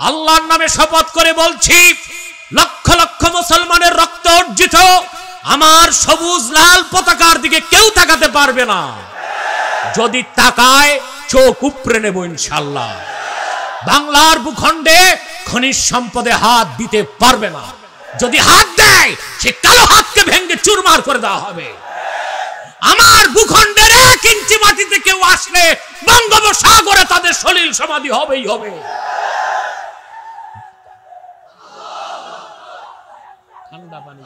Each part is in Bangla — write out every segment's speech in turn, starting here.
আল্লাহর নামে শপথ করে বলছি, লক্ষ লক্ষ মুসলমানের রক্ত অর্জিত আমার সবুজ লাল পতাকার দিকে কেউ তাকাতে পারবে না। যদি তাকায় চোখ উপড়ে নেব ইনশাআল্লাহ। বাংলার ভূখণ্ডে খনিজ সম্পদে হাত দিতে পারবে না। যদি হাত দেয় সে কালো হাতকে ভেঙে চুরমার করে দেওয়া হবে। আমার ভূখণ্ডের 1 ইঞ্চি মাটিতে কেউ আসলে বঙ্গোপসাগরে তাদের সলিল সমাধি হবেই হবে। ঠান্ডা পানি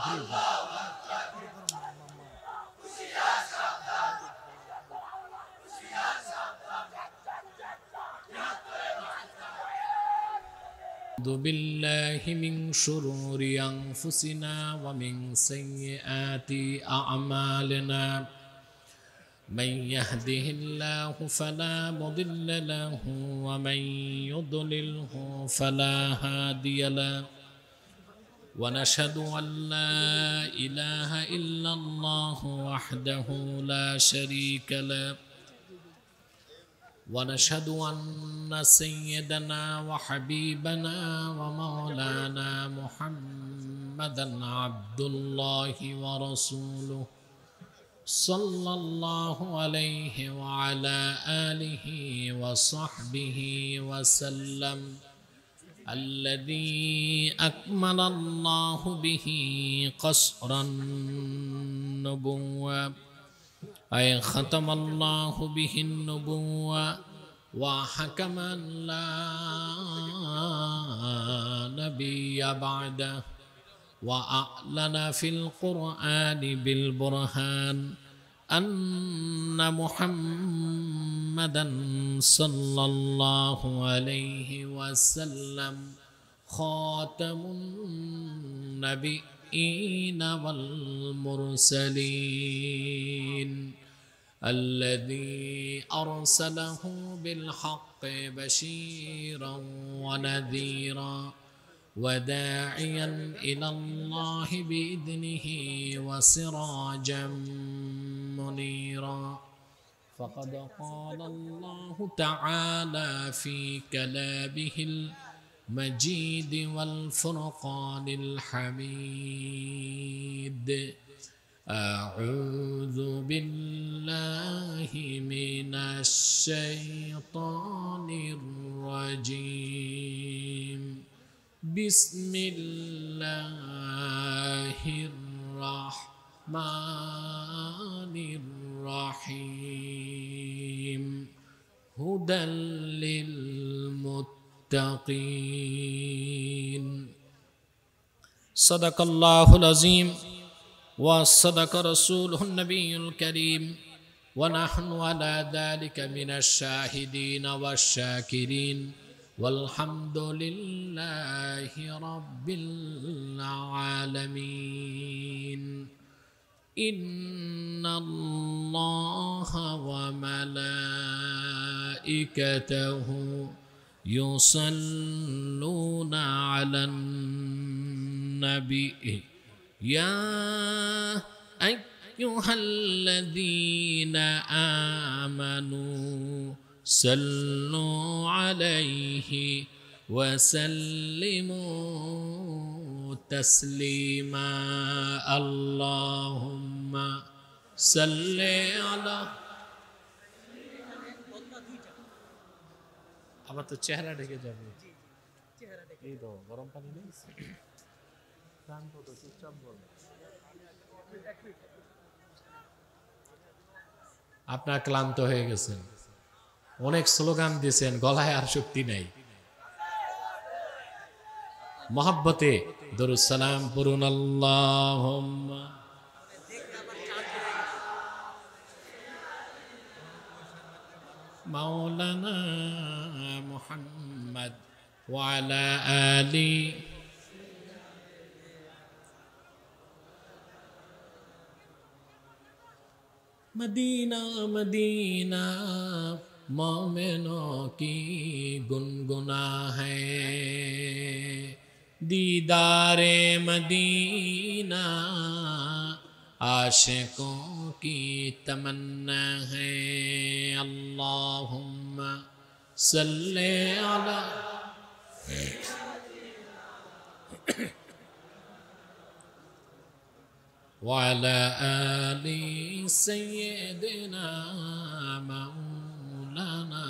بالله من شرور أنفسنا ومن سيئات أعمالنا من يهده الله فلا مضل له ومن يضلله فلا هادي له ونشهد أن لا إله إلا الله وحده لا شريك له ونشهد أن سيدنا وحبيبنا ومولانا محمدا عبد الله ورسوله صلى الله عليه وعلى آله وصحبه وسلم الذي أكمل الله به قصر النبوة أي ختم الله به النبوة وحكم لا نبي بعده وأعلن في القرآن بالبرهان أن محمدا صلى الله عليه وسلم خاتم النبيين والمرسلين الذي أرسله بالحق بشيرا ونذيرا وداعيا إلى الله بإذنه وسراجا منيرا فقد قال الله تعالى في كلامه المجيد والفرقان الحميد أعوذ بالله من الشيطان الرجيم بسم الله الرحمن الرحيم هدى للمتقين صدق الله العظيم وصدق رسوله النبي الكريم ونحن على ذلك من الشاهدين والشاكرين والحمد لله رب العالمين إن الله وملائكته يصلون على النبي يا أيها الذين آمنوا صلوا عليه وسلموا تسليما اللهم صل على আবার তো চেহারা ঢেকে যাবে এই তো গরম পানি নেই শান্ত তো চুপচাপ বল আপনারা ক্লান্ত হয়ে গেছেন অনেক স্লোগান দিয়েছেন গলায় আর শক্তি নাই মোহাব্বতে দরুদ সালাম পড়ুন আল্লাহুম্মা মাওলানা মুহাম্মদ ওয়া আলা আলি मदीना मदीना मोमिनों की गुनगुना है दीदारे मदीना आशिकों की तमन्ना है अल्लाहुम्मा सल्ले अला وعلى آل سيدنا مولانا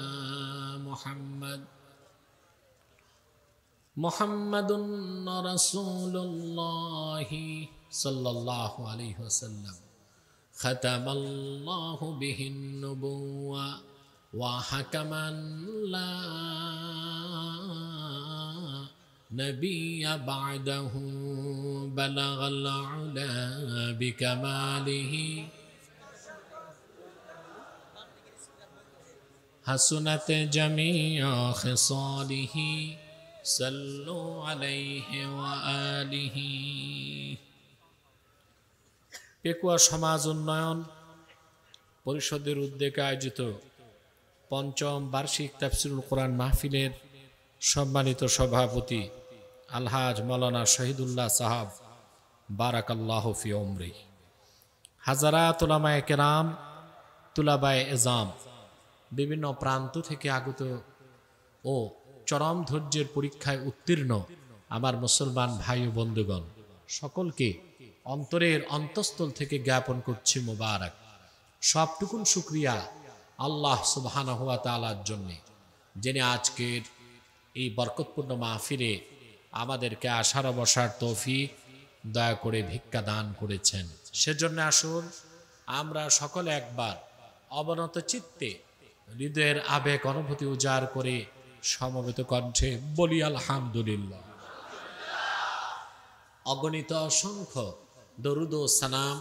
محمد رسول الله صلى الله عليه وسلم ختم الله به النبوة وحكما لا نبي بعده بلغ العلا بكماله حسنت جميع خصاله صلوا عليه وآله পেকুয়া সমাজ উন্নয়ন পরিষদের উদ্যোগে আয়োজিত পঞ্চম বার্ষিক তাফসীরুল কোরআন মাহফিলের সম্মানিত সভাপতি আলহাজ মাওলানা শহীদুল্লাহ সাহাব বারাকাল্লাহু ফি উমরি, হাজারাত উলামায়ে কেরাম, তুলাবায়ে এজাম, বিভিন্ন প্রান্ত থেকে আগত ও চরম ধৈর্যের পরীক্ষায় উত্তীর্ণ আমার মুসলমান ভাই ও বন্ধুগণ, সকলকে অন্তরের অন্তঃস্থল থেকে জ্ঞাপন করছি মোবারক। সবটুকুন শুকরিয়া আল্লাহ সুবহানাহু ওয়া তাআলার জন্য, যিনি আজকের এই বরকতপূর্ণ মাহফিলে আমাদেরকে আসার বসার তৌফিক দয়া করে ভিক্ষা দান করেছেন। সেজন্য আসুন আমরা সকলে একবার অবনত চিত্তে হৃদয়ের আবেগ অনুভূতি উজাড় করে সমবেত কণ্ঠে বলি আলহামদুলিল্লাহ। অগণিত অসংখ্য দরুদ ও সালাম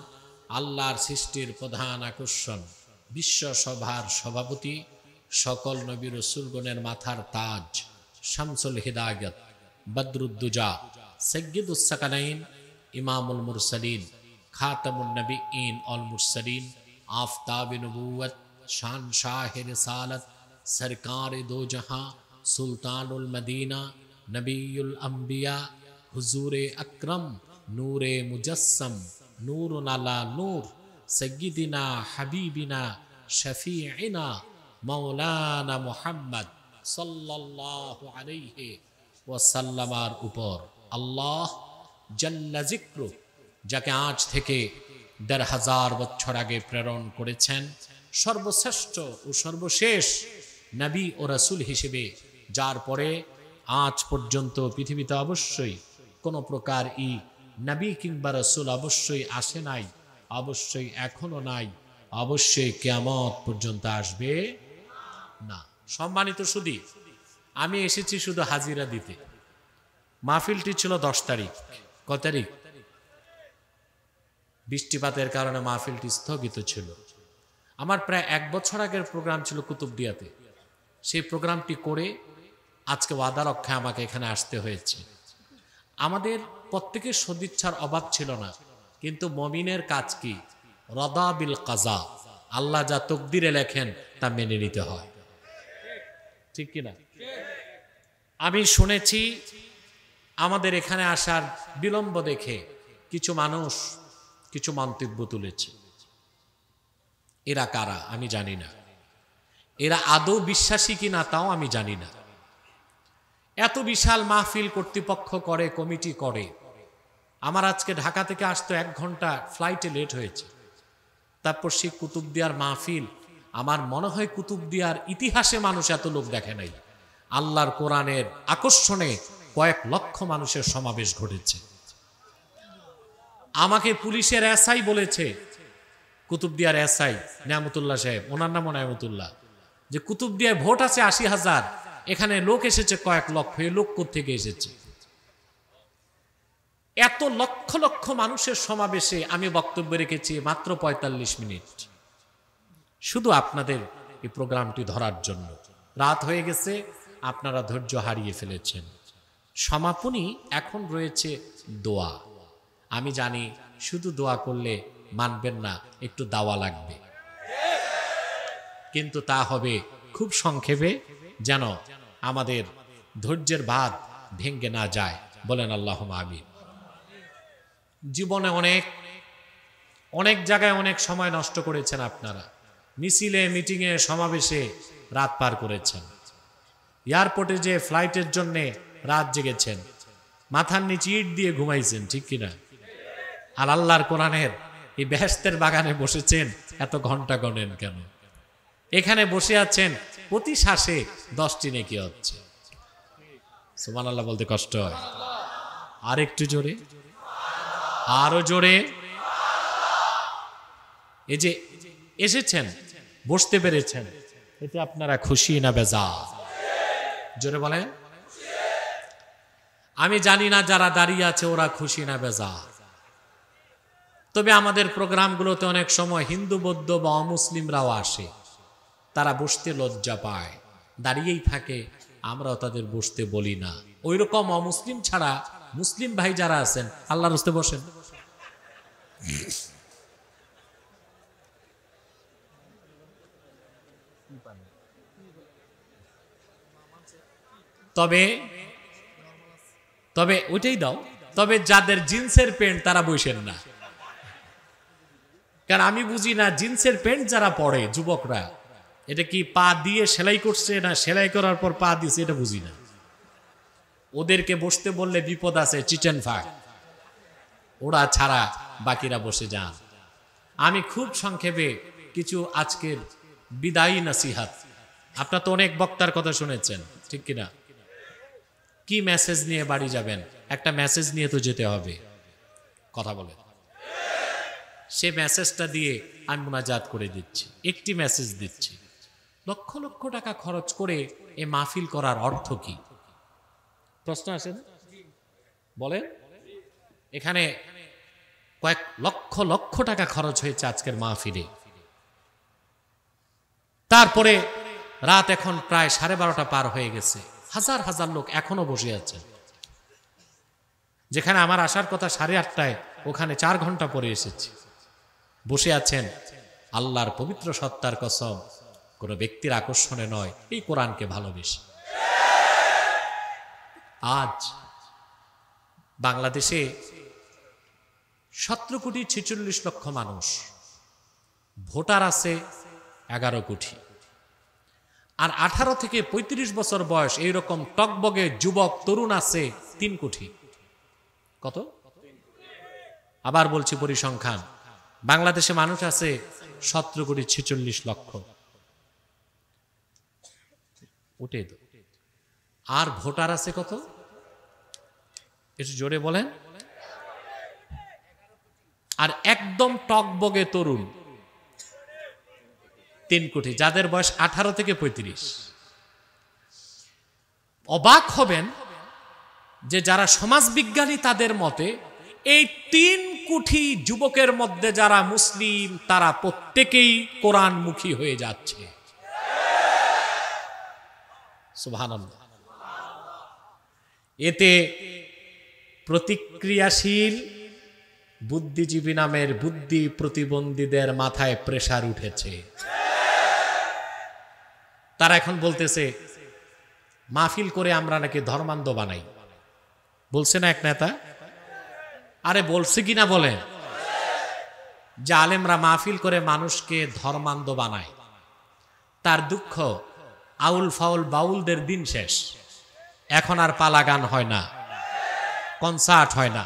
আল্লাহর সৃষ্টির প্রধান আকর্ষণ, বিশ্ব সভার সভাপতি, সকল নবী রাসূলগণের মাথার তাজ, শামসুল হিদায়াত, বদরুদ্দুজা, সাইয়্যিদুস সাকালাইন, ইমামুল মুরসালিন, খাতামুন নবিয়্যিন ওয়াল মুরসালিন, আফতাবে নবুওয়াত, শান শাহে রিসালাত, সরকারে দো জাহাं, সুলতানুল মদিনা, নবিয়ুল আম্বিয়া, হুজুরে আকরম, নূরে মুজাসসম, নূরুন আলা নূর, সাইয়্যিদিনা হাবিবিনা শফিঈনা মাওলানা মুহাম্মদ সাল্লাল্লাহু আলাইহি ওয়াসাল্লামার উপর আল্লাহ জাল্লা যিকরু, যাকে আজ থেকে ১৫০০ বছর আগে প্রেরণ করেছেন, সর্বশ্রেষ্ঠ ও সর্বশেষ নবী ও রাসূল হিসেবে, যার পরে আজ পর্যন্ত পৃথিবীতে অবশ্যই কোনো প্রকার নবী কিংবা রাসূল অবশ্যই আসে নাই, অবশ্যই এখনো নাই, অবশ্যই কিয়ামত পর্যন্ত আসবে না। সম্মানিত সুধী, আমি এসেছি শুধু হাজিরা দিতে। মাহফিলটি ছিল 10 তারিখ। কত তারিখ? বৃষ্টিপাতের কারণে মাহফিলটি স্থগিত ছিল। আমার প্রায় 1 বছর আগের প্রোগ্রাম ছিল কুতুবদিয়াতে। সেই প্রোগ্রামটি করে আজকে ওয়াদা রক্ষায় আমাকে এখানে আসতে হয়েছে। আমাদের প্রত্যেকের সদিচ্ছার অভাব ছিল না, কিন্তু মুমিনের কাজ কি? রদা বিল কাজা, আল্লাহ যা তকদিরে লেখেন তা মেনে নিতে হয়, ঠিক কিনা? আমি শুনেছি আমাদের এখানে আসার বিলম্ব দেখে কিছু মানুষ কিছু মন্তব্য তুলেছে। এরা কারা আমি জানি না, এরা আদৌ বিশ্বাসী কিনা তাও আমি জানি না। এত বিশাল মাহফিল কর্তৃপক্ষ করে, কমিটি করে। আমার আজকে ঢাকা থেকে আসতে 1 ঘন্টা ফ্লাইটে লেট হয়েছে। তারপর সেই কুতুবদিয়ার মাহফিল, আমার মনে হয় কুতুবদিয়ার ইতিহাসে মানুষ এত লোক দেখে নাই। আল্লাহর কোরআনের আকর্ষণে কয়েক লক্ষ মানুষের সমাবেশ ঘটেছে। আমাকে পুলিশের এসআই বলেছে, কুতুবদিয়ার এসআই নিয়ামতুল্লাহ সাহেব, ওনার নামও নিয়ামতুল্লাহ, যে কুতুবদিয়ায় ভোট আছে ৮০,০০০, এখানে লোক এসেছে কয়েক লক্ষ। এই লোক কোত্থেকে এসেছে? এত লক্ষ লক্ষ মানুষের সমাবেশে আমি বক্তব্য রেখেছি মাত্র ৪৫ মিনিট, শুধু আপনাদের এই প্রোগ্রামটি ধরার জন্য। রাত হয়ে গেছে, আপনারা ধৈর্য হারিয়ে ফেলেছেন। সমাপনী এখন রয়েছে দোয়া। আমি জানি শুধু দোয়া করলে মানবেন না, একটু দাওয়া লাগবে, কিন্তু তা হবে খুব সংক্ষেপে, যেন আমাদের ধৈর্যের বাঁধ ভেঙে না যায়। বলেন আল্লাহুম্মা আমিন। জীবনে অনেক জায়গায় অনেক সময় নষ্ট করেছেন আপনারা। মিছিলে, মিটিংয়ে, সমাবেশে রাত পার করেছেন। এয়ারপোর্টে যে ফ্লাইটের জন্যে রাত জেগেছেন, মাথার নিচে ইট দিয়ে ঘুমাইছেন, ঠিক কিনা? আর আল্লাহর কোরআনের এই বেহেশতের বাগানে বসেছেন, এত ঘন্টা গণেন কেন? এখানে বসে আছেন, প্রতি শ্বাসে 10টি নেকি হচ্ছে। সুবহানাল্লাহ বলতে কষ্ট হয়। আর একটু জোরে, আরো জোরে। এই যে এসেছেন, বসতে পেরেছেন, এতে আপনারা খুশি না বেজার? জোরে বলেন। আমি জানি না যারা দাঁড়িয়ে আছে ওরা খুশি না বেজার। তবে আমাদের প্রোগ্রামগুলোতে অনেক সময় হিন্দু, বৌদ্ধ বা অমুসলিমরাও আসে, তারা বসতে লজ্জা পায়, দাঁড়িয়েই থাকে, আমরাও তাদের বসতে বলি না। ওই রকম অমুসলিম ছাড়া মুসলিম ভাই যারা আছেন, আল্লাহর রাস্তে বসেন। তবে তবে ওইটাই দাও। তবে যাদের জিন্সের প্যান্ট তারা বসেন না, কারণ আমি বুঝি না জিন্সের প্যান্ট যারা পরে যুবকরা, এটা কি পা দিয়ে সেলাই করছে না সেলাই করার পর পা দিছে, এটা বুঝি না। ওদেরকে বসতে বললে বিপদ আছে, চিটেন ফাঁক, ওরা ছাড়া বাকিরা বসে যান। আমি খুব সংক্ষেপে কিছু আজকের বিদায়ী নসিহত, আপনারা তো অনেক বক্তার কথা শুনেছেন, ঠিক কিনা? কি মেসেজ নিয়ে বাড়ি যাবেন? একটা মেসেজ নিয়ে তো যেতে হবে, কথা বলে। সে মেসেজটা দিয়ে আমি মুনাজাত করে দিচ্ছি, একটি মেসেজ দিচ্ছি। লক্ষ লক্ষ টাকা খরচ করে এ মাহফিল করার অর্থ কি? প্রশ্ন আছে বলেন। এখানে কয়েক লক্ষ লক্ষ টাকা খরচ হয়েছে আজকের মাহফিলে। তারপরে রাত এখন প্রায় 12:30 পার হয়ে গেছে, হাজার হাজার লোক এখনো বসে আছেন। যেখানে আমার আসার কথা 8:30টায়, ওখানে 4 ঘন্টা পরে এসেছি। বসে আছেন, আল্লাহর পবিত্র সত্তার কসম, কোন ব্যক্তির আকর্ষণে নয়, এই কোরআনকে ভালোবেসে। আজ বাংলাদেশে 17,46,00,000 মানুষ, ভোটার আছে 11 কোটি, আর 18 থেকে 35 বছর বয়স এইরকম টকবগে যুবক তরুণ আছে 3 কোটি। কত? আবার বলছি পরিসংখ্যান, বাংলাদেশে মানুষ আছে 17,46,00,000। উঠে তো, আর ভোটার আছে কত? একটু জোরে বলেন। আর একদম টকবগে তরুণ 3 কোটি, যাদের বয়স 18 থেকে 35। অবাক হবেন যে যারা সমাজবিজ্ঞানী তাদের মতে এই 3 কোটি যুবকের মধ্যে যারা মুসলিম তারা প্রত্যেকেই কোরআনমুখী হয়ে যাচ্ছে। সুবহানাল্লাহ। এতে প্রতিক্রিয়াশীল বুদ্ধিজীবী নামের বুদ্ধি প্রতিবন্ধীদের মাথায় প্রেসার উঠেছে। তারা এখন বলতেছে মাহফিল করে আমরা নাকি ধর্মান্ধ বানাই। বলছে না এক নেতা? আরে বলছে কিনা বলেন, যে আলেমরা মাহফিল করে মানুষকে ধর্মান্ধ বানায়। তার দুঃখ, আউল ফাউল বাউলদের দিন শেষ, এখন আর পালা গান হয় না, কনসার্ট হয় না।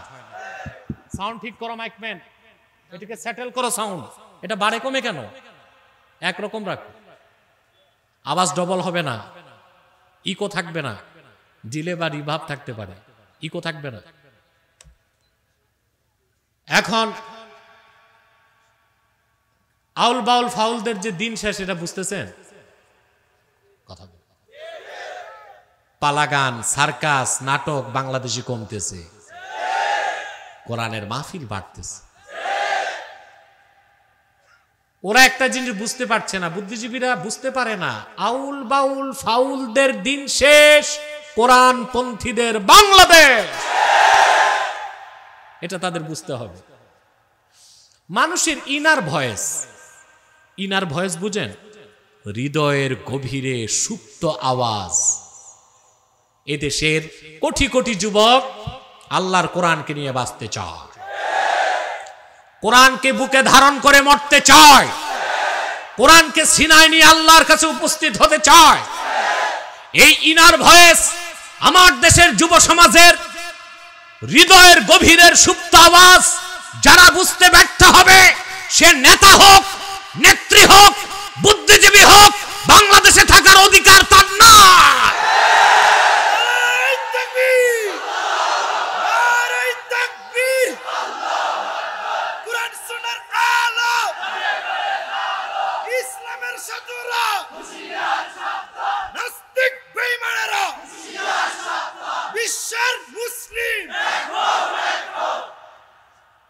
সাউন্ড ঠিক করো মাইকম্যান, এটাকে সেটেল করো সাউন্ড। এটা বাড়ে কমে কেন? একরকম রাখো, আওয়াজ ডবল হবে না, ইকো থাকবে না, ডিলে বা রিভার্ব থাকতে পারে, ইকো থাকবে না। এখন আউল বাউল ফাউলদের যে দিন শেষ, এটা বুঝতেছেন? কথা বল। পালাগান, সার্কাস, নাটক বাংলাদেশে কমতেছে, কোরআনের মাহফিল বাড়তেছে। ওরা একটা জিনিস বুঝতে পারছে না, বুদ্ধিজীবীরা বুঝতে পারে না, আউল বাউল ফাউলদের দিন শেষ, কোরআন পন্থীদের বাংলাদেশ। এটা তাদের বুঝতে হবে। মানুষের ইনার ভয়েস বুঝেন? হৃদয়ের গভীরে সুপ্ত আওয়াজ। এদেশের কোটি কোটি যুবক আল্লাহর কোরআনকে নিয়ে বাঁচতে চায়, কোরআনকে বুকে ধারণ করে মরতে চায়, কোরআনকে সিনায় নিয়ে আল্লাহর কাছে উপস্থিত হতে চায়। এই ইনার ভয়েস আমার দেশের যুব সমাজের হৃদয়ের গভীরের সুপ্ত আওয়াজ যারা বুঝতে ব্যর্থ হবে, সে নেতা হোক, নেত্রী হোক, বুদ্ধিজীবী হোক, বাংলাদেশে থাকার অধিকার তার না।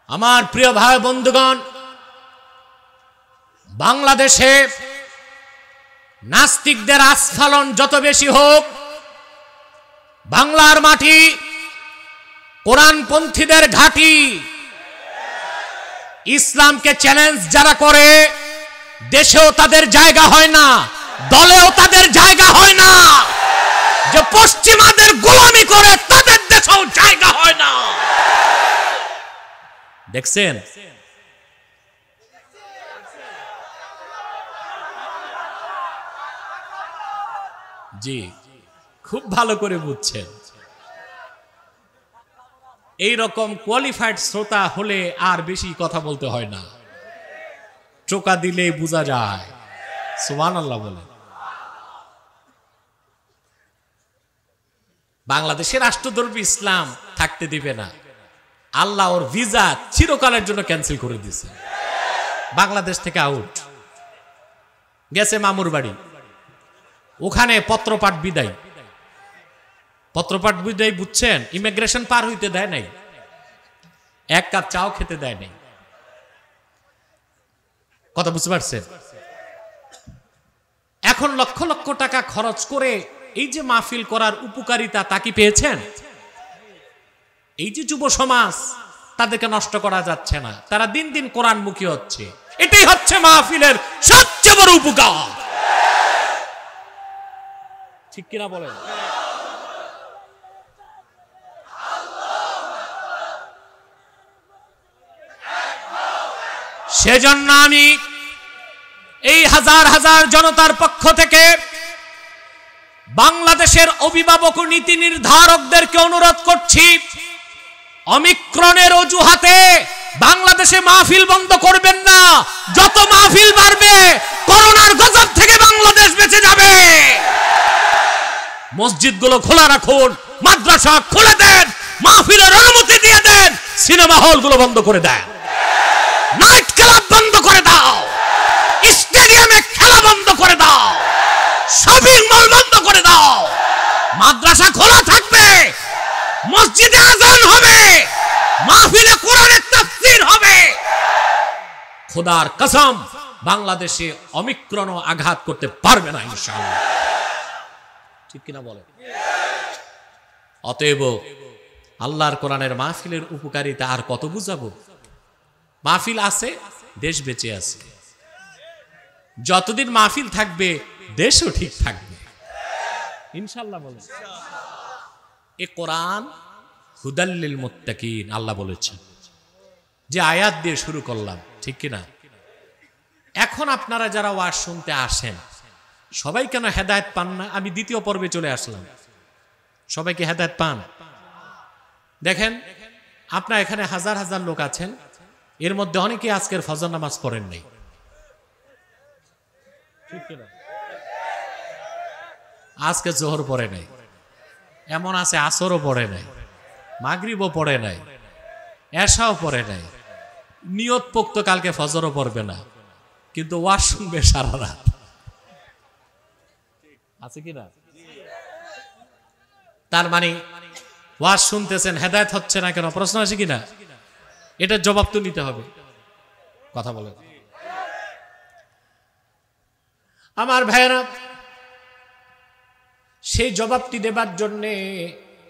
আমার প্রিয় ভাই বন্ধুগণ, বাংলাদেশে নাস্তিকদের আস্ফালন যত বেশি হোক, বাংলার মাটি কোরআনপন্থীদের ঘাঁটি। ইসলামকে চ্যালেঞ্জ যারা করে, দেশেও তাদের জায়গা হয় না, দলেও তাদের জায়গা হয় না। যে পশ্চিমাদের গোলামি করে, তাদের দেশেও জায়গা হয় না। দেখছেন? জি, খুব ভালো করে বুঝছেন। এই রকম কোয়ালিফাইড শ্রোতা হলে আর বেশি কথা বলতে হয় না, টোকা দিলে বোঝা যায়। সুবহানাল্লাহ বলেন। বাংলাদেশের রাষ্ট্রধর্মী ইসলাম থাকতে দিবে না। আল্লাহ ওর ভিসা চিরকালের জন্য ক্যান্সেল করে দিয়েছে, বাংলাদেশ থেকে আউট। গেছে মামুর বাড়ি, ওখানে পত্রপাঠ বিদায়। পত্রপাঠ বিদায় বুঝছেন? ইমিগ্রেশন পার হইতে দেয় নাই, এক কাপ চাও খেতে দেয় নাই। কথা বুঝতে পারছেন? এখন লক্ষ লক্ষ টাকা খরচ করে এই যে মাহফিল করার উপকারিতা তা কি পেয়েছেন? এই যে যুব সমাজ, তাদেরকে নষ্ট করা যাচ্ছে না, তারা দিন দিন কোরআনমুখী হচ্ছে। এটাই হচ্ছে মাহফিলের সবচেয়ে বড় উপকার। ঠিক কিনা বলেন? সেজন্য আমি এই হাজার হাজার জনতার পক্ষ থেকে বাংলাদেশের অভিভাবক ও নীতি নির্ধারকদেরকে অনুরোধ করছি, অমিক্রণের অজুহাতে বাংলাদেশে মাহফিল বন্ধ করবেন না। যত মাহফিল বাড়বে, করোনার গজব থেকে বাংলাদেশ বেঁচে যাবে। মসজিদগুলো খোলা রাখুন, মাদ্রাসা খুলে দেন, মাহফিলের অনুমতি দিয়ে দেন, সিনেমা হলগুলো বন্ধ করে দেন, নাইট ক্লাব বন্ধ করে দাও, স্টেডিয়ামে খেলা বন্ধ করে দাও, শপিং মল বন্ধ করে দাও। মাদ্রাসা খোলা থাকবে, মসজিদে আযান হবে, মাহফিলে কোরআনের তাফসীর হবে। খোদার কসম, বাংলাদেশে অমিক্রণ আঘাত করতে পারবে না ইনশাআল্লাহ। ঠিক কিনা বলে? অতএব আল্লাহর কোরআনের মাহফিলের উপকারিতা আর কত বুঝাবো? মাহফিল আছে, দেশ বেঁচে আছে। যতদিন মাহফিল থাকবে, দেশও ঠিক থাকবে ইনশাআল্লাহ। বলে এ কোরআন হুদাল্লিল মুত্তাকিন, আল্লাহ বলেছেন। যে আয়াত দিয়ে শুরু করলাম, ঠিক কিনা? এখন আপনারা যারা ওয়াজ শুনতে আসেন, সবাই কেন হেদায়েত পান না? আমি দ্বিতীয় পর্বে চলে আসলাম। সবাই কি হেদায়েত পান? দেখেন, আপনার এখানে হাজার হাজার লোক আছেন, এর মধ্যে অনেকে আজকের ফজর নামাজ পড়েন নাই, ঠিক কিনা? আজকে জোহর পড়ে নাই, এমন আছে আসরও পড়ে নাই, মাগরিবও পড়ে নাই, এশাও পড়ে নাই, নিয়ত পোক্ত কালকে ফজরও পড়বে না, কিন্তু ওয়াজ শুনবে সারা রাত। আছে কিনা? তার মানে ওয়াজ শুনতেছেন, হেদায়েত হচ্ছে না কেন? প্রশ্ন আছে কিনা? এটার জবাব তো নিতে হবে। কথা বলেন আমার ভাইয়েরা। সেই জবাবটি দেবার জন্যে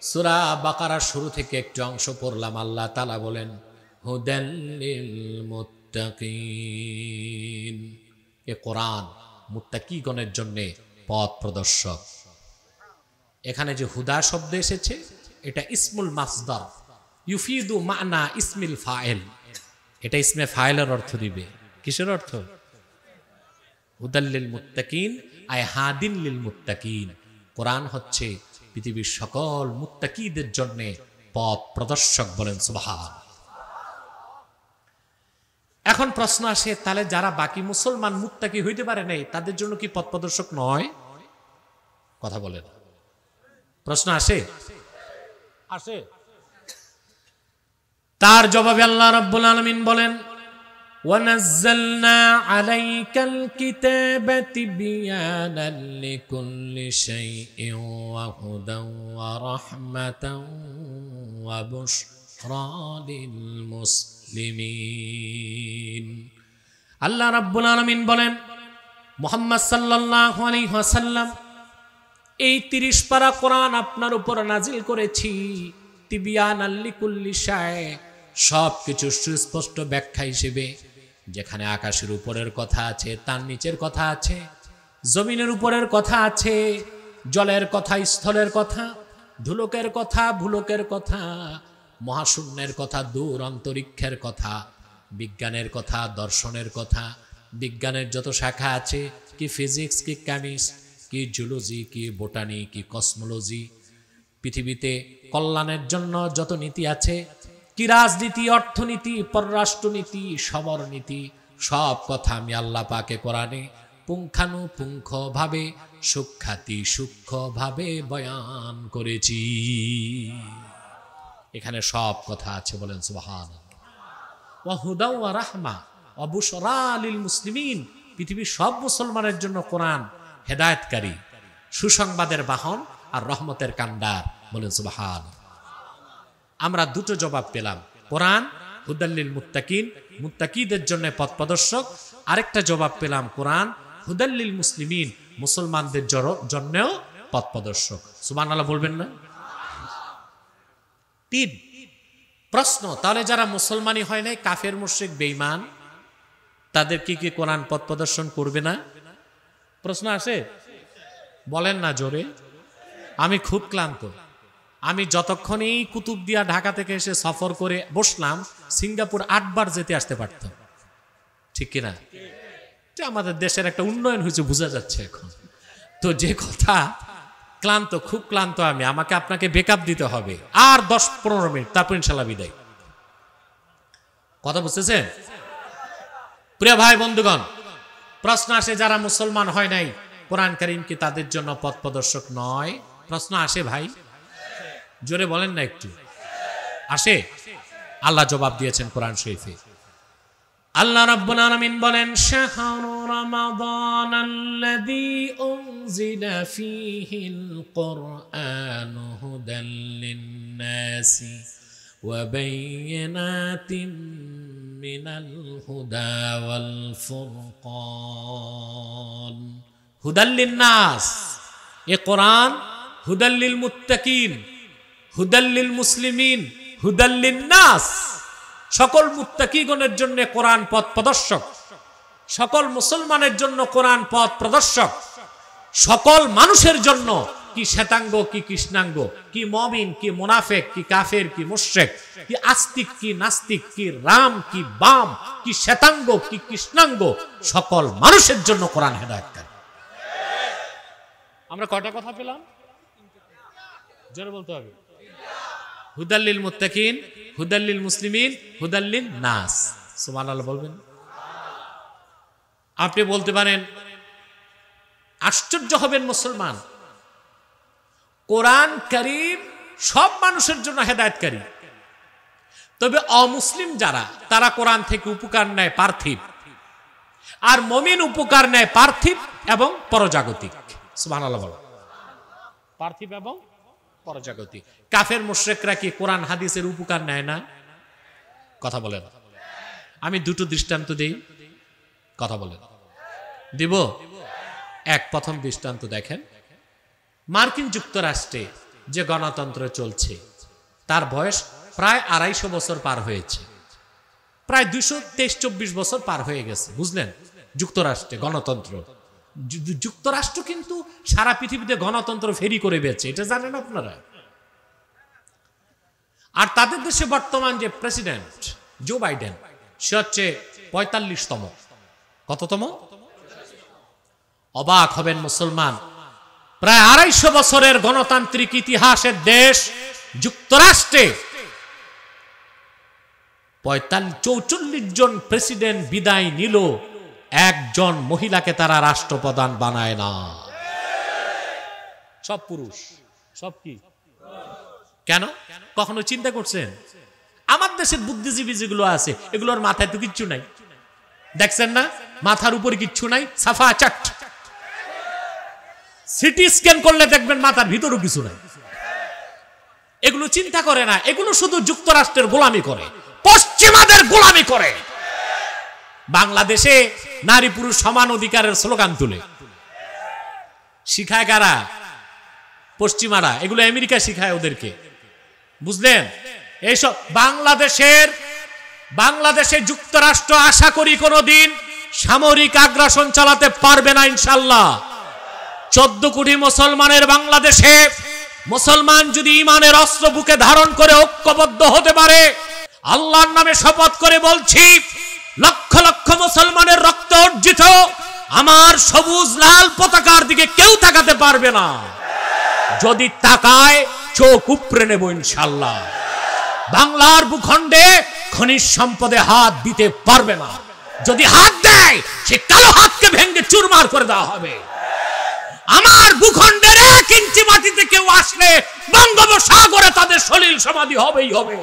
সূরা বাকারার শুরু থেকে একটি অংশ পড়লাম। আল্লাহ তাআলা বলেন, হুদাল লিল মুত্তাকিন। এ কোরআন মুত্তাকিগণের জন্য পথ প্রদর্শক। এখানে যে হুদা শব্দ এসেছে, এটা ইসমুল মাসদার, ইউফিদু মানা ইসমিল ফাইল। এটা ইসমে ফাইলের অর্থ দিবে। কিসের অর্থ? হুদাল লিল মুত্তাকিন, আয় হাদিন লিল মুত্তাকিন। কোরআন হচ্ছে পৃথিবীর সকল মুত্তাকিদের জন্য পথ প্রদর্শক। বলেন সুবহান। এখন প্রশ্ন আসে, তাহলে যারা বাকি মুসলমান মুত্তাকি হইতে পারে নাই তাদের জন্য কি পথ প্রদর্শক নয়? কথা বলেন। প্রশ্ন আসে? তার জবাবে আল্লাহ রাব্বুল আলামিন বলেন, وَنَزَّلْنَا عَلَيْكَ الْكِتَابَ تِبْيَانًا لِكُلِّ شَيْءٍ وَهُدًى وَرَحْمَةً وَبُشْرَى لِلْمُسْلِمِينَ। আল্লাহ রাব্বুল আলামিন বলেন, মুহাম্মদ সাল্লাল্লাহু আলাইহি ওয়াসাল্লাম, এই 30 পারা কোরআন আপনার উপর নাজিল করেছি তিবিয়ানাল লিকুল্লি শাই, সব কিছু সুস্পষ্ট ব্যাখ্যা হিসেবে। যেখানে আকাশের উপরের কথা আছে, তার নিচের কথা আছে, জমিনের উপরের কথা আছে, জলের কথা, স্থলের কথা, ধুলোকের কথা, ভুলোকের কথা, মহাশূন্যের কথা, দূর অন্তরিক্ষের কথা, বিজ্ঞানের কথা, দর্শনের কথা, বিজ্ঞানের যত শাখা আছে, কি ফিজিক্স, কি কেমিস্ট্রি, কি জুলজি, কি বোটানি, কি কসমোলজি, পৃথিবীতে কল্যাণের জন্য যত নীতি আছে, কি রাজনীতি, অর্থনীতি, পররাষ্ট্রনীতি, সমরনীতি, সব কথা আমি আল্লাহ পাকে কোরআনে পুঙ্খানুপুঙ্খভাবে সূক্ষ্মভাবে বয়ান করেছি। এখানে সব কথা আছে। বলেন সুবহানাল্লাহ। ওয়া হুদা ওয়া রাহমা ওয়া বুশরা লিল মুসলিমিন, পৃথিবীর সব মুসলমানের জন্য কোরআন হেদায়েতকারী, সুসংবাদের বাহন আর রহমতের কান্ডার। বলেন সুবহানাল্লাহ। আমরা দুটো জবাব পেলাম, কোরআন হুদাল্লিল মুত্তাকিন, মুত্তাকিদের জন্য পথ প্রদর্শক। আরেকটা জবাব পেলাম, কোরআন হুদাল্লিল মুসলিমিন, মুসলমানদের জন্যও পথ প্রদর্শক। সুবহানাল্লাহ বলবেন না? 3 প্রশ্ন, তাহলে যারা মুসলমানই হয় নাই, কাফের মুশরিক বেঈমান, তাদের কি কোরআন পথ প্রদর্শন করবে না? প্রশ্ন আসে? বলেন না জোরে। আমি খুব ক্লান্ত। আমি যতক্ষণই কুতুবদিয়া ঢাকা থেকে এসে সফর করে বসলাম, সিঙ্গাপুর 8 বার যেতে আসতে পারতাম। ঠিক কিনা? আমাদের দেশের একটা উন্নয়ন হয়েছে, বোঝা যাচ্ছে এখন। তো যে কথা, ক্লান্ত, খুব ক্লান্ত আমি, আমাকে আপনাকে বেকআপ দিতে হবে আর 10-15 মিনিট, তারপর ইনশাল্লাহ বিদায়। কথা বুঝতেছেন? প্রিয় ভাই বন্ধুগণ, প্রশ্ন আসে, যারা মুসলমান হয় নাই, কোরআন কারীম কি তাদের জন্য পথ প্রদর্শক নয়? প্রশ্ন আসে ভাই, জোরে বলেন না একটু। আসে? আল্লাহ জবাব দিয়েছেন কোরআন শরীফে। আল্লাহ রাব্বুল আলামিন বলেন, শাহরু রমাদানাল্লাযী উনজিলা ফীহিল কুরআনু হুদাল লিন-নাসি ওয়া বায়্যিনাতিন মিনাল হুদা ওয়াল ফুরকান। হুদাল লিন-নাস, এ কোরআন হুদাল লিল মুত্তাকিন, হুদাল লিল মুসলিমিন, হুদাল লিন-নাস, সকল মুত্তাকিগণের জন্য কোরআন পথ প্রদর্শক, সকল মুসলমানের জন্য কোরআন পথ প্রদর্শক, সকল মানুষের জন্য, কি শ্বেতাঙ্গ কি কৃষ্ণাঙ্গ, কি মুমিন কি মুনাফিক, কি কাফের কি মুশরিক, কি আস্তিক কি নাস্তিক, কি রাম কি বাম, কি শ্বেতাঙ্গ কি কৃষ্ণাঙ্গ, সকল মানুষের জন্য কোরআন হেদায়েতকারী। আমরা কয়টা কথা পেলাম? জোরে বলতে হবে। হুদাল লিল মুত্তাকিন, হুদাল লিল মুসলিমিন, হুদাল লিন নাস। সুবহানাল্লাহ বলবেন। আপনি বলতে পারেন, আশ্চর্য হবেন মুসলমান, কোরআন কারীম সব মানুষের জন্য হেদায়েতকারী, তবে অমুসলিম যারা, তারা কোরআন থেকে উপকার নেয় পার্থিব, আর মুমিন উপকার নেয় পার্থিব এবং পরজাগতিক। সুবহানাল্লাহ বলো। পার্থিব এবং পরজাগতিক। কাফের মুশরিকরা কি কোরআন হাদিসের উপকার নেয় না? কথা বলেন। আমি দুটো দৃষ্টান্ত দেই, কথা বলেন। দিব? এক, প্রথম দৃষ্টান্ত দেখেন, মার্কিন যুক্তরাষ্ট্রে যে গণতন্ত্র চলছে, তার বয়স প্রায় 250 বছর পার হয়েছে, প্রায় 223-24 বছর পার হয়ে গেছে। বুঝলেন? যুক্তরাষ্ট্রে গণতন্ত্র। যুক্তরাষ্ট্র কিন্তু সারা পৃথিবীতে গণতন্ত্র ফেরি করে বেছে, এটা জানেন আপনারা? আর তাদের দেশে বর্তমান যে প্রেসিডেন্ট জো বাইডেন, সে হচ্ছে 45তম। কততম? অবাক হবেন মুসলমান, প্রায় 250 বছরের গণতান্ত্রিক ইতিহাসের দেশ যুক্তরাষ্ট্রে 44 জন প্রেসিডেন্ট বিদায় নিল, একজন মহিলাকে তারা রাষ্ট্রপ্রধান বানায় না, সব পুরুষ। সব কি? কেন? কখনো চিন্তা করছেন? আমার দেশের বুদ্ধিজীবী যেগুলো আছে এগুলোর মাথায় তো কিচ্ছু নাই, দেখছেন না? মাথার উপরে কিচ্ছু নাই, সাফা চাট। সিটি স্ক্যান করলে দেখবেন মাথার ভিতরও কিছু নাই। এগুলো চিন্তা করে না, এগুলো শুধু যুক্তরাষ্ট্রের গোলামি করে, পশ্চিমাদের গোলামি করে। বাংলাদেশে নারী পুরুষ সমান অধিকারের স্লোগান তুলে শিখায় কারা? পশ্চিমারা। এগুলো আমেরিকা শিখায় ওদেরকে, বুঝলেন? এইসব বাংলাদেশে যুক্তরাষ্ট্র আশা করি কোনোদিন সামরিক আগ্রাসন চালাতে পারবে না ইনশাআল্লাহ। 14 কোটি মুসলমানের বাংলাদেশে মুসলমান যদি ইমানের অস্ত্র বুকে ধারণ করে ঐক্যবদ্ধ হতে পারে, আল্লাহর নামে শপথ করে বলছি, লক্ষ লক্ষ মুসলমানের রক্ত অর্জিত আমার সবুজ লাল পতাকার দিকে কেউ তাকাতে পারবে না। যদি তাকায় চোখ উপড়ে নেব ইনশাআল্লাহ। বাংলার ভূখণ্ডে খনিজ সম্পদে হাত দিতে পারবে না। যদি হাত দেয় সে কালো হাতকে ভেঙে চুরমার করে দেওয়া হবে। আমার ভূখণ্ডের 1 ইঞ্চি মাটিতে কেউ আসলে বঙ্গোপসাগরে তাদের সলিল সমাধি হবেই হবে।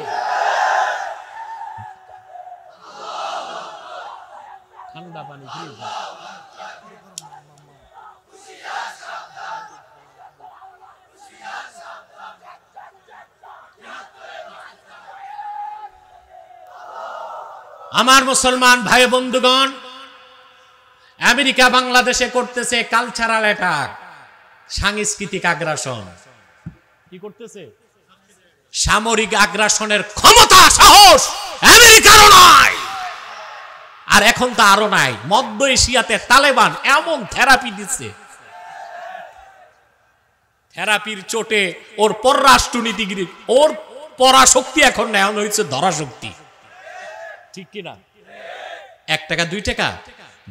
ঠান্ডা পানি আমার মুসলমান ভাই বন্ধুগণ, আমেরিকা বাংলাদেশে করতেছে কালচারাল অ্যাটাক, সাংস্কৃতিক আগ্রাসন। কি করতেছে? সামরিক আগ্রাসনের ক্ষমতা সাহস আমেরিকারও নাই, আর এখন তো আরো নাই। মধ্য এশিয়াতে তালেবান এমন থেরাপি দিচ্ছে, থেরাপির চোটে ওর পররাষ্ট্রনীতিগিরি, ওর পরাশক্তি এখন নেওয়া হয়েছে ধরাশক্তি। ঠিক কিনা? 1 টাকা 2 টাকা।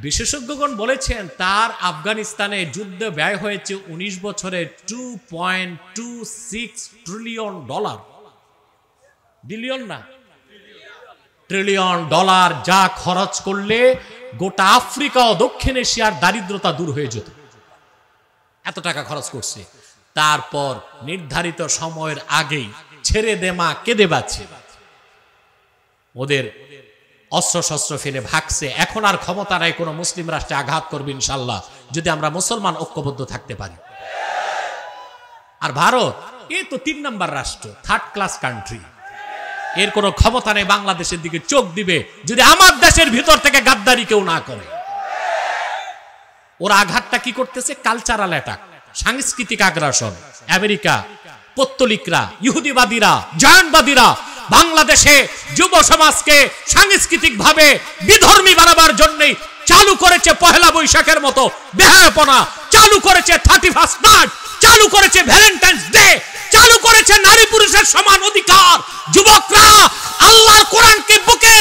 বিশেষজ্ঞগণ বলেছেন তার আফগানিস্তানে যুদ্ধে ব্যয় হয়েছে 19 বছরে $2.26 ট্রিলিয়ন। বিলিয়ন না, ট্রিলিয়ন ডলার, যা খরচ করলে গোটা আফ্রিকা ও দক্ষিণ এশিয়ার দারিদ্রতা দূর হয়ে যেত। এত টাকা খরচ করছে। তারপর নির্ধারিত সময়ের আগেই ছেড়ে দে মা কেঁদে বাঁচছে, ওদের অস্ত্র শস্ত্র ফেলে ভাগছে। এখন আর ক্ষমতা নাই কোনো মুসলিম রাষ্ট্রে আঘাত করবে ইনশাআল্লাহ, যদি আমরা মুসলমান ঐক্যবদ্ধ থাকতে পারি। আর ভারত এ তো 3 নম্বর রাষ্ট্র, 3rd ক্লাস কান্ট্রি। এর কোনো ক্ষমতা নেই বাংলাদেশের দিকে চোখ দিবে যদি আমার দেশের ভিতর থেকে গাদ্দারি কেউ না করে। ওরা আঘাতটা কি করতেছে? কালচারাল অ্যাটাক, সাংস্কৃতিক আগ্রাসন। আমেরিকা, পত্তলিকরা, ইহুদিবাদীরা, জায়নবাদীরা বাংলাদেশে যুব সমাজকে সাংস্কৃতিক ভাবে বিধর্মী বানাবার জন্য চালু করেছে পহেলা বৈশাখের মতো বেহায়াপনা, চালু করেছে 31st নাইট, চালু করেছে ভ্যালেন্টাইন্স ডে, চালু করেছে নারী পুরুষের সমান অধিকার। যুবকরা আল্লাহর কোরআনকে বুকে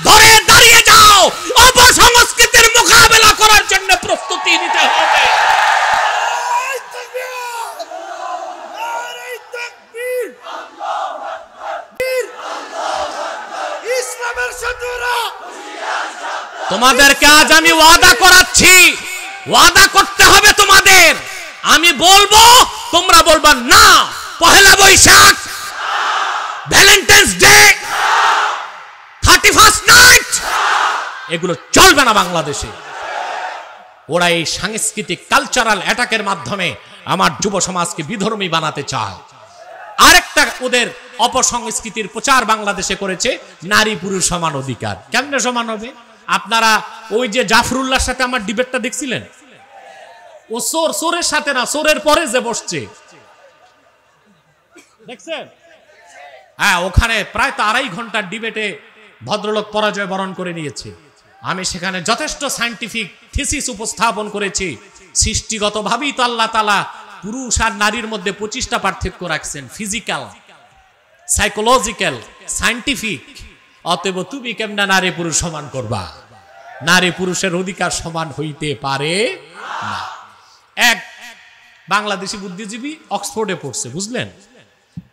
ধরে দাঁড়িয়ে যাও, অপসংস্কৃতির মোকাবেলা করার জন্য প্রস্তুতি নিতে হবে। তোমাদেরকে আজ আমি ওয়াদা করাচ্ছি, ওয়াদা করতে হবে তোমাদের। আমি বলবো, তোমরা বলবা না। Pohela Boishakh, Valentine's day, 31st night, এগুলো চলবে না বাংলাদেশে। ওরা এই সাংস্কৃতিক কালচারাল অ্যাটাকের মাধ্যমে আমার যুব সমাজকে বিধর্মী বানাতে চায়। আরেকটা ওদের অপসংস্কৃতির প্রচার বাংলাদেশে করেছে, নারী পুরুষ সমান অধিকার। কেমনে সমান হবে? আপনারা ওই যে জাফরুল্লাহর সাথে আমার ডিবেটটা দেখছিলেন, ও সোরের সাথে না, সোরের পরে যে বসছে, দেখছেন? হ্যাঁ, ওখানে প্রায় তো 2.5 ঘন্টার ডিবেটে ভদ্রলোক পরাজয় বরণ করে নিয়েছে। আমি সেখানে যথেষ্ট সায়েন্টিফিক থিসিস উপস্থাপন করেছি। সৃষ্টিগতভাবেই তো আল্লাহ তাআলা পুরুষ আর নারীর মধ্যে 25টা পার্থক্য রাখছেন, ফিজিক্যাল, সাইকোলজিক্যাল, সায়েন্টিফিক। অতএব তুমি কেমনে নারী পুরুষ সমান করবা? নারী পুরুষের অধিকার সমান হইতে পারে না। এক বাংলাদেশি বুদ্ধিজীবী, অক্সফোর্ডে পড়ছে, বুঝলেন,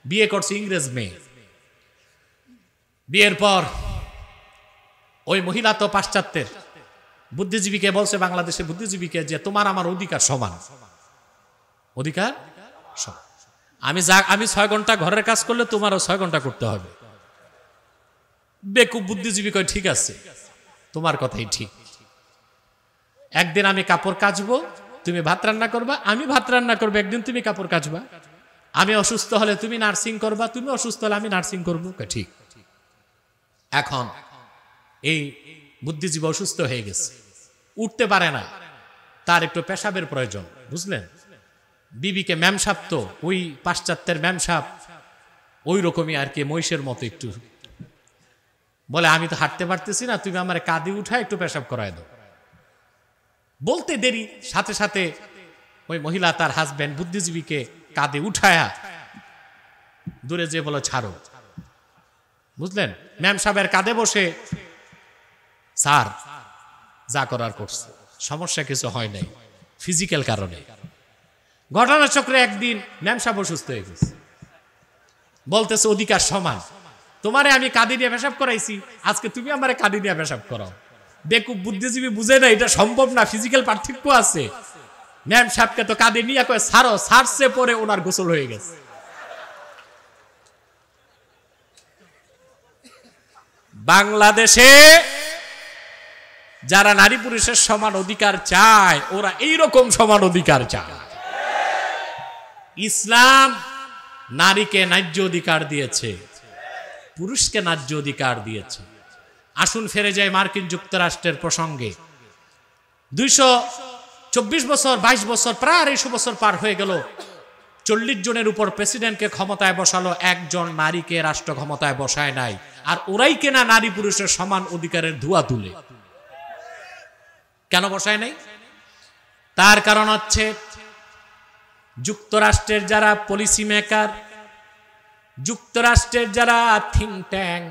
বিয়ে করছে ইংরেজ মেয়ে। বিয়ের পর ওই মহিলা তো পাশ্চাত্যের বুদ্ধিজীবীকে বলছে, বাংলাদেশের বুদ্ধিজীবীকে, যে তোমার আমার অধিকার সমান, অধিকার সমান। আমি 6 ঘন্টা ঘরের কাজ করলে তোমারও 6 ঘন্টা করতে হবে। বেকুব বুদ্ধিজীবী কয় ঠিক আছে, তোমার কথাই ঠিক। একদিন আমি কাপড় কাচবো, তুমি ভাত রান্না করবা, আমি ভাত রান্না করবো, একদিন তুমি কাপড় কাচবা। আমি অসুস্থ হলে তুমি নার্সিং করবা, তুমি অসুস্থ হলে আমি নার্সিং করবো, ঠিক। এখন এই বুদ্ধিজীবী অসুস্থ হয়ে গেছে, উঠতে পারে না, তার একটু পেশাবের প্রয়োজন, বুঝলেন। বিবিকে ম্যামসাপ, তো ওই পাশ্চাত্যের ম্যামসাপ ওই রকমই আর কি, মহিষের মতো একটু, বলে আমি তো হাঁটতে পারতেছি না, তুমি আমার কাঁধে উঠায় একটু পেশাব করায় দাও। বলতে দেরি, সাথে সাথে ওই মহিলা তার হাজবেন্ড বুদ্ধিজীবীকে কাঁধে উঠায়া দূরে যে বলো ছাড়ো, বুঝলেন। ম্যাম সাহেবের কাঁধে বসে, স্যার যা করার করছে, সমস্যা কিছু হয় নাই, ফিজিক্যাল কারণে। ঘটনাচক্রে একদিন ম্যাম সাহেব অসুস্থ হয়ে গেছে, বলতেছে অধিকার সমান, তোমারে আমি কাঁধে নিয়ে পেশাব করাইছি, আজকে তুমি আমারে কাঁধে নিয়ে পেশাব করাও। বেকুব বুদ্ধিজীবী বুঝে না এটা সম্ভব না, ফিজিক্যাল পার্থক্য আছে। ম্যাম সাহেবকে তো কাঁধে নিয়ে কয় ছাড়ো, ছাড়ছে পরে ওনার গোসল হয়ে গেছে। বাংলাদেশে যারা নারী পুরুষের সমান অধিকার চায়, ওরা এইরকম সমান অধিকার চায়। ইসলাম নারীকে ন্যায্য অধিকার দিয়েছে, পুরুষকে ন্যায্য অধিকার দিয়েছে। আসুন ফিরে যায় মার্কিন যুক্তরাষ্ট্রের প্রসঙ্গে। 224 বছর, 22 বছর, প্রায় 250 বছর পার হয়ে গেল, 40 জনের উপর প্রেসিডেন্টকে ক্ষমতায় বসালো, একজন নারীকে রাষ্ট্র ক্ষমতায় বসায় নাই। আর ওরাই কেনা নারী পুরুষের সমান অধিকারের ধোঁয়া তুলে। কেন বসায় নাই? তার কারণ হচ্ছে যুক্তরাষ্ট্রের যারা পলিসি মেকার, যুক্তরাষ্ট্রের যারা থিঙ্ক ট্যাঙ্ক,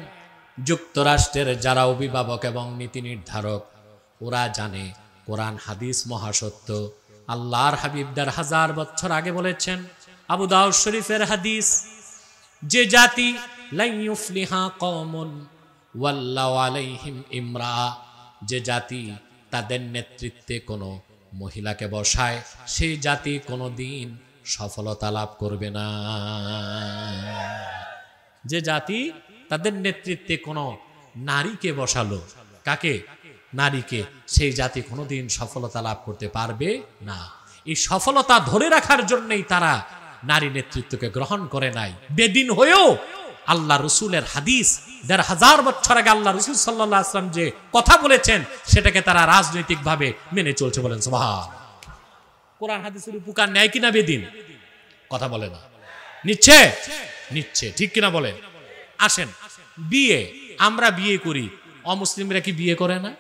যুক্তরাষ্ট্রের যারা অভিভাবক এবং নীতি নির্ধারক, ওরা জানে কোরআন হাদিস মহাসত্য। আল্লাহর হাবিবদার 1000 বছর আগে বলেছেন, আবু দাউদ শরীফের হাদিস, যে জাতি লা ইউফলিহা কওমুন ওয়াল্লাহু আলাইহিম ইমরা, যে জাতি তাদের নেতৃত্বে কোনো মহিলাকে বসায়, সেই জাতি কোনোদিন সফলতা লাভ করবে না। যে জাতি তাদের নেতৃত্বে কোনো নারীকে বসালো, কাকে? নারীকে, সেই জাতি কোনোদিন সফলতা লাভ করতে পারবে না। এই সফলতা ধরে রাখার জন্যই তারা নারী নেতৃত্বকে গ্রহণ করে নাই। বেদিন হয়েও আল্লাহ রসুলের হাদিস, 1500 বছর আগে আল্লাহ রসুল সাল্লাল্লাহু আলাইহি ওয়াসাল্লাম যে কথা বলেছেন, সেটাকে তারা রাজনৈতিকভাবে মেনে চলছে। বলেন সুবহান। কোরআন হাদিসের উপকার নেয় কিনা বেদিন? কথা বলে না। নিচ্ছে? নিচ্ছে, ঠিক কিনা বলেন? আসেন, বিয়ে, আমরা বিয়ে করি, অমুসলিমরা কি বিয়ে করে না?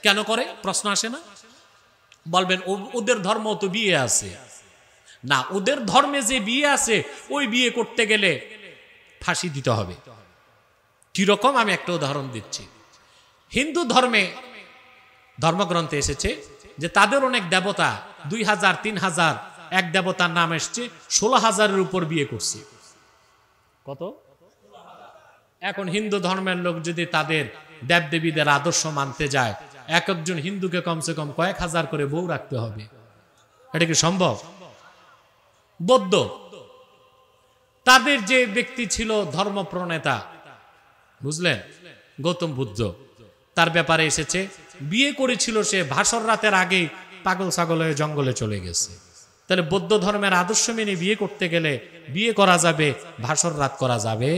কেন করে? প্রশ্ন আসে না? বলবেন ওদের ধর্ম তো বিয়ে আছে না। ওদের ধর্মে যে বিয়ে আছে, ওই বিয়ে করতে গেলে ফাঁসি দিতে হবে। কিরকম? আমি একটা উদাহরণ দিচ্ছি। হিন্দু ধর্মে ধর্মগ্রন্থে এসেছে যে তাদের অনেক দেবতা, 2000, 3000 এক দেবতার নাম এসছে, 16,000-এর উপর বিয়ে করছে। কত? এখন হিন্দু ধর্মের লোক যদি তাদের দেবদেবীদের আদর্শ মানতে যায়, এক একজন হিন্দুকে কমসে কম কয়েক হাজার করে বউ রাখতে হবে। এটা কি সম্ভব? বৌদ্ধ, তাদের যে ব্যক্তি ছিল ধর্ম প্রণেতা, বুঝলেন, গৌতম বুদ্ধ, তার ব্যাপারে এসেছে বিয়ে করেছিল সে ভাসর রাতের আগেই পাগল ছাগল হয়ে জঙ্গলে চলে গেছে। তাহলে বৌদ্ধ ধর্মের আদর্শ মেনে বিয়ে করতে গেলে বিয়ে করা যাবে, ভাসর রাত করা যাবে।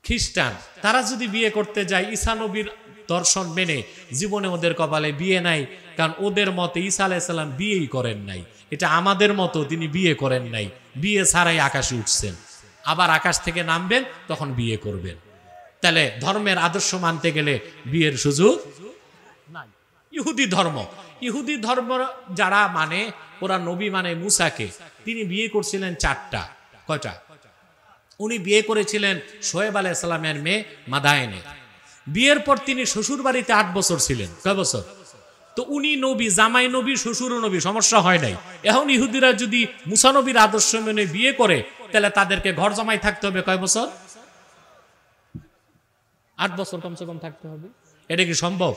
খ্রিস্টান, তারা যদি বিয়ে করতে যায় ঈসা নবীর দর্শন মেনে, জীবনে ওদের কপালে বিয়ে নাই, কারণ ওদের মতে ঈসা আলাইহিস সালাম বিয়েই করেন নাই। এটা আমাদের মতো তিনি বিয়ে করেন নাই, বিয়ে ছাড়াই আকাশে উঠছেন, আবার আকাশ থেকে নামবেন, তখন বিয়ে করবেন। তাহলে ধর্মের আদর্শ মানতে গেলে বিয়ের সুযোগ নাই। ইহুদি ধর্ম, ইহুদি ধর্ম যারা মানে, ওরা নবী মানে মুসাকে, তিনি বিয়ে করছিলেন 4টা। কয়টা? উনি বিয়ে করেছিলেন শোয়েব আলাইহিস সালামের মেয়ে মাদায়েনে। বিয়ের পর তিনি শ্বশুর বাড়িতে 8 বছর ছিলেন। কয় বছর? তো উনি নবী, জামাই নবী, শ্বশুর নবী, সমস্যা হয় নাই। এখন ইহুদিরা যদি মুসা নবীর আদর্শ মেনে বিয়ে করে, তাহলে তাদেরকে ঘর জামাই থাকতে হবে কয় বছর? 8 বছর কমসে কম থাকতে হবে। এটা কি সম্ভব?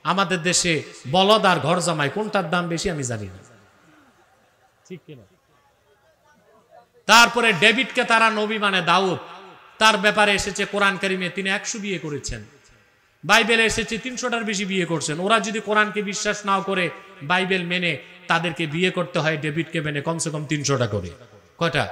আমাদের দেশে বলদ আর ঘর জামাই কোনটার দাম বেশি আমি জানি না, ঠিক কিনা? তারপরে ডেভিডকে তারা নবী মানে দাউদ, তার ব্যাপারে এসেছে কোরআন কারিমে তিনি 100 বিয়ে করেছেন। বাইবেলে এসেছে 300টার বেশি বিয়ে করছেন। ওরা যদি কোরআনকে বিশ্বাস নাও করে বাইবেল মেনে, তাদেরকে বিয়ে করতে হয় ডেভিডকে মেনে কমসে কম 300টা করে। কয়টা?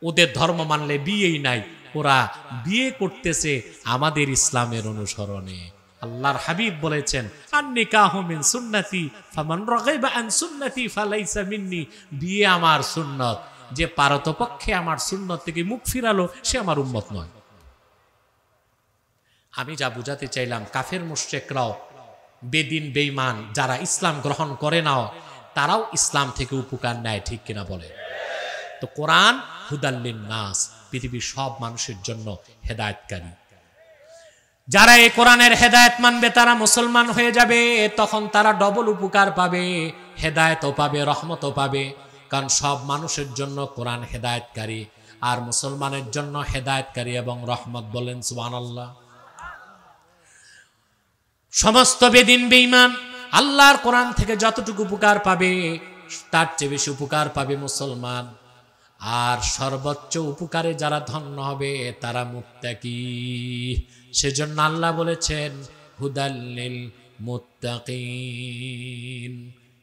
ওদের ধর্ম মানলে বিয়েই নাই, ওরা বিয়ে করতেছে আমাদের ইসলামের অনুসরণে। আল্লাহর হাবিব বলেছেন, আন-নিকাহু মিন সুন্নতি ফামান রাগিবা আন সুন্নতি ফালাইসা মিন্নি। বিয়ে আমার সুন্নত, যে পারতপক্ষে আমার সুন্নত থেকে মুখ ফিরালো সে আমার উম্মত নয়। আমি যা বুঝাতে চাইলাম, কাফের মুশরিকরাও, বেদিন বেঈমান যারা ইসলাম গ্রহণ করে নাও, তারাও ইসলাম থেকে উপকার নেয়, ঠিক কিনা বলে? তো কোরআন হুদাল্লিন নাস, পৃথিবীর সব মানুষের জন্য হেদায়েতকারী। যারা এই কোরআনের হেদায়েত মানবে তারা মুসলমান হয়ে যাবে, তখন তারা ডবল উপকার পাবে, হেদায়েতও পাবে, রহমতও পাবে। কারণ সব মানুষের জন্য কোরআন হেদায়েতকারী, আর মুসলমানের জন্য হেদায়েতকারী এবং রহমত। বলেন সুবহানাল্লাহ। সমস্ত বেদিন বেঈমান আল্লাহর কোরআন থেকে যতটুকু উপকার পাবে তার চেয়ে বেশি উপকার পাবে মুসলমান। আর সর্বোচ্চ উপকারে যারা ধন্য হবে তারা মুত্তাকি। সেজন্য আল্লাহ বলেছেন হুদাল্লিল মুত্তাকিন।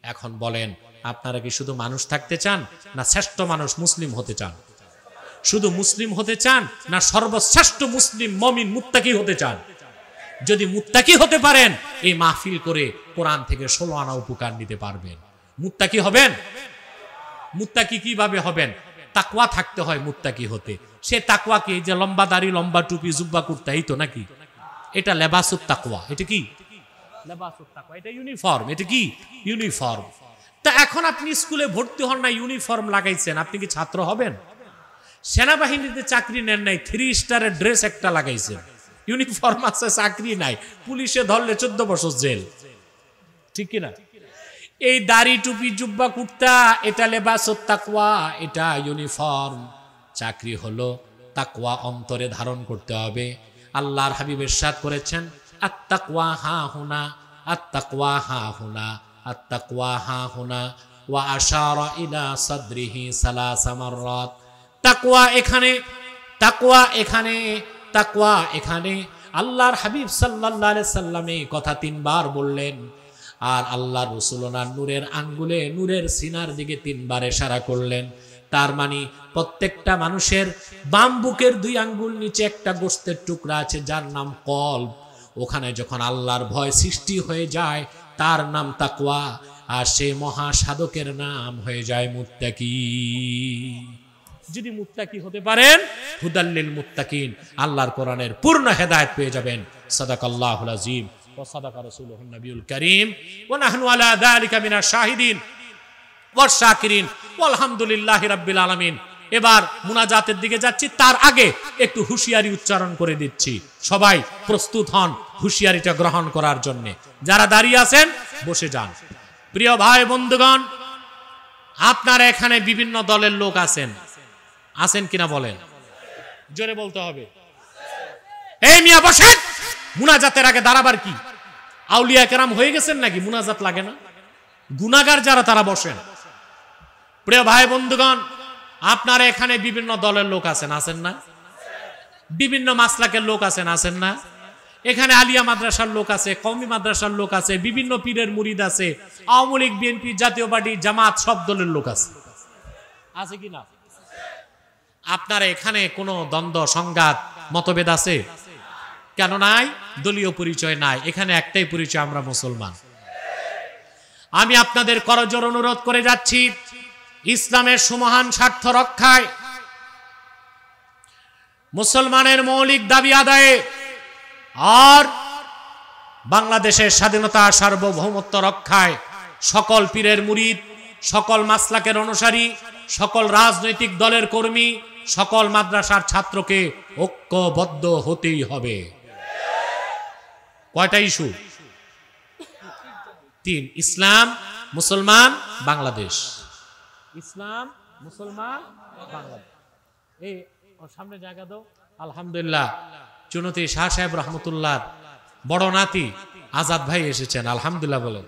এখন বলেন, আপনারা কি শুধু মানুষ থাকতে চান, না শ্রেষ্ঠ মানুষ মুসলিম হতে চান? শুধু মুসলিম হতে চান, না সর্বশ্রেষ্ঠ মুসলিম মুমিন মুত্তাকি হতে চান? যদি মুত্তাকি হতে পারেন, এই মাহফিল করে কোরআন থেকে 16 আনা উপকার নিতে পারবেন। মুত্তাকি হবেন। মুত্তাকি কিভাবে হবেন? তাকওয়া থাকতে হয় মুত্তাকি হতে। সে তাকওয়া কি? যে লম্বা দাড়ি, লম্বা টুপি, জুব্বা কুর্তা, এই তো নাকি? এটা লেবাসুত তাকওয়া। এটা কি লেবাসুত তাকওয়া? এটা ইউনিফর্ম। এটা কি ইউনিফর্ম? তা এখন আপনি স্কুলে ভর্তি হন না, ইউনিফর্ম লাগাইছেন, আপনি কি ছাত্র হবেন? সেনাবাহিনীতে চাকরি নেন নাই, 3 স্টারের ড্রেস একটা লাগাইছেন, ইউনিফর্ম আছে, চাকরি নাই, পুলিশে ধরলে 14 বছর জেল, ঠিক কিনা? এই দাড়ি, টুপি, জুব্বা, কুর্তা, এটা লেবাসুত তাকওয়া, এটা ইউনিফর্ম। চাকরি হলো তাকওয়া অন্তরে ধারণ করতে হবে। আল্লাহর হাবিব ইরশাদ করেছেন, আত-তাকওয়া হা হুনা, আত-তাকওয়া হা হুনা, আত-তাকওয়া হা হুনা, ওয়া আশারা ইলা সাদরিহি সালাসা মাররাত। তাকওয়া এখানে, তাকওয়া এখানে, তাকওয়া এখানে। আল্লাহর হাবিব সাল্লাল্লাহু আলাইহি সাল্লাম এই কথা 3 বার বললেন। আর আল্লাহ রাসূল ওনার নূরের আঙ্গুলে, নূরের সিনার দিকে 3 বার ইশারা করলেন। তার মানে প্রত্যেকটা মানুষের বাম বুকের 2 আঙ্গুল নিচে একটা গোশতের টুকরা আছে যার নাম কলব। ওখানে যখন আল্লাহর ভয় সৃষ্টি হয়ে যায় তার নাম তাকওয়া, আর সেই মহা সাধকের নাম হয়ে যায় মুত্তাকি। যদি মুত্তাকি হতে পারেন, হুদাল্লিল মুত্তাকিন, আল্লাহর কোরআনের পূর্ণ হেদায়েত পেয়ে যাবেন। সাদাকাল্লাহুল আযীম ওয়া সাদাকা রাসূলুহুন নবিয়ুল কারীম ওয়া নাহনু আলা যালিকা মিনাশ শাহিদিন ওয়াশ শাকিরিন ওয়ালহামদুলিল্লাহি রাব্বিল আলামিন। এবার মুনাজাতের দিকে যাচ্ছি, তার আগে একটু হুঁশিয়ারি উচ্চারণ করে দিচ্ছি। সবাই প্রস্তুত হন হুঁশিয়ারিটা গ্রহণ করার জন্য। যারা দাঁড়িয়ে আছেন বসে যান। প্রিয় ভাই বন্ধুগণ, আপনারা এখানে বিভিন্ন দলের লোক আছেন, আছেন কিনা বলেন? জোরে বলতে হবে। এই মিয়া বসেন। মুনাজাতের আগে দাঁড়াবার কি? আউলিয়া কেরাম হয়ে গেছেন নাকি? মুনাজাত লাগে না? গুনাহগার যারা তারা বসেন। প্রিয় ভাই বন্ধুগণ, আপনারা এখানে বিভিন্ন দলের লোক আছেন, আছেন না? বিভিন্ন মাসলাকের লোক আছেন, আছেন না? এখানে আলিয়া মাদ্রাসার লোক আছে, কওমি মাদ্রাসার লোক আছে, বিভিন্ন পীরের মুরিদ আছে, আওয়ামী লীগ, বিএনপি, জাতীয় পার্টি, জামাত, সব দলের লোক আছে, আছে কি না? আপনারা এখানে কোনো দ্বন্দ্ব, সংঘাত, মতভেদ আছে? কেন নাই? দলীয় পরিচয় নাই। এখানে একটাই পরিচয়, আমরা মুসলমান। আমি আপনাদের করজোড়ে অনুরোধ করে যাচ্ছি, ইসলামের সুমহান স্বার্থ রক্ষায়, মুসলমানের মৌলিক দাবি আদায়ে, আর বাংলাদেশের স্বাধীনতা, সার্বভৌমত্ব রক্ষায় সকল পীরের মুরিদ, সকল মাসলাকের অনুসারী, সকল রাজনৈতিক দলের কর্মী, সকল মাদ্রাসার ছাত্রকে ঐক্যবদ্ধ হতেই হবে। কয়টা ইস্যু? তিন, ইসলাম, মুসলমান, বাংলাদেশ। ইসলাম, মুসলমান, বাংলাদেশ। এই সামনে জায়গা দাও। আলহামদুলিল্লাহ, চুনতি শাহ সাহেব রহমতুল্লাহ বড় নাতি আজাদ ভাই এসেছেন। আলহামদুলিল্লাহ বলেন।